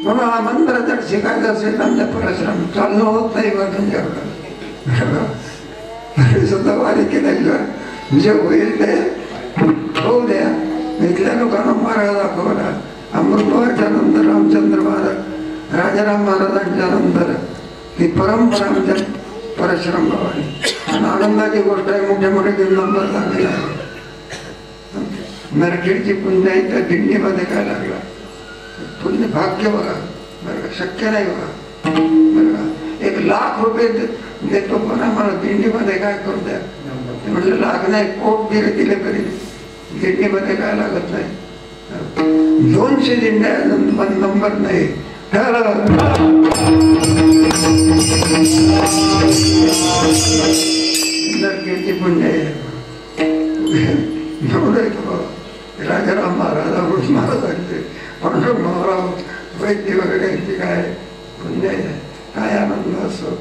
म्हणून हा मंत्र जर शिकायचा असेल आमच्या परशुराम चालणं होत नाही बा तुमच्याकडं सुद्धा वारी केल्याशिवाय जे होईल ते होऊ द्या. इथल्या लोकांना मार्ग दाखवला. अमृतवारच्या नंतर रामचंद्र महाराज राजाराम महाराजांच्या नंतर ही परंपरा आमच्या परशुराम भावाने आणि आनंदाची गोष्ट आहे. मोठे मोठे 2 नंबर लागलेला आहे. नरखेडची पुण्याई त्या दिंडीमध्ये काय लागला पुण्य भाग्य बघा बरं का. शक्य नाही बघा बरं का. 1 लाख रुपये देतो पण आम्हाला दिंडीमध्ये काय करू द्या. म्हटलं लाख नाही कोट दिले तरी दिंडीमध्ये काय लागत नाही. 200 दिंड्या पण नंबर नाही. नरखेडची पुण्याई राजाराम महाराज अमृत महाराजांचे पांडुरंग महाराज वैद्य वगैरे यांची काय पुण्य काय आनंद असतो.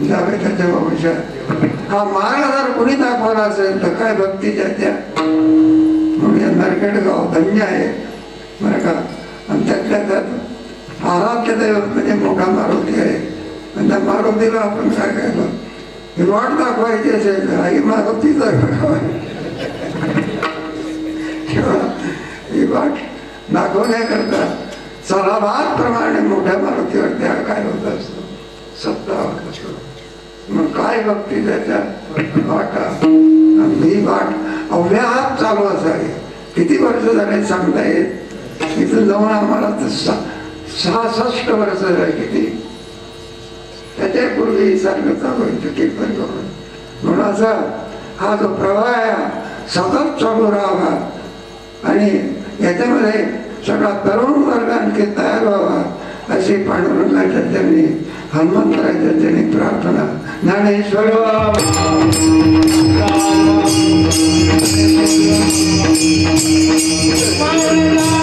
जावे त्याच्या वंशात हा मार्ग जर कोणी दाखवला असेल तर काय भक्तीच्या त्या म्हणून नरखेड गाव धन्य आहे बरं का. आणि त्यातल्या त्यात आराध्य दैवत म्हणजे मोठा मारुती आहे. आणि त्या मारुतीला आपण काय काय वाट दाखवायची असेल आई मारुतीचा ही वाट दाखवण्याकरता सलाभाप्रमाणे मोठ्या मारुतीवर त्या काय होत असतो सत्ता होत असतो. मग काय भक्ती त्याच्या वाटा ही वाट अव्याहत चालू असावी. किती वर्ष झाले सांगता येत. इथून जाऊन आम्हाला 66 वर्ष झाले किती. त्याच्यापूर्वी सारखं चालू आहे कीर्तन करून. म्हणून असा हा जो प्रवाह आहे सतत चालू राहावा आणि याच्यामध्ये सगळा तरुण वर्ग आणखी तयार व्हावा अशी पांडुरंगाच्या त्यांनी हनुमंतराच्या त्यांनी प्रार्थना. ज्ञानेश्वर Hare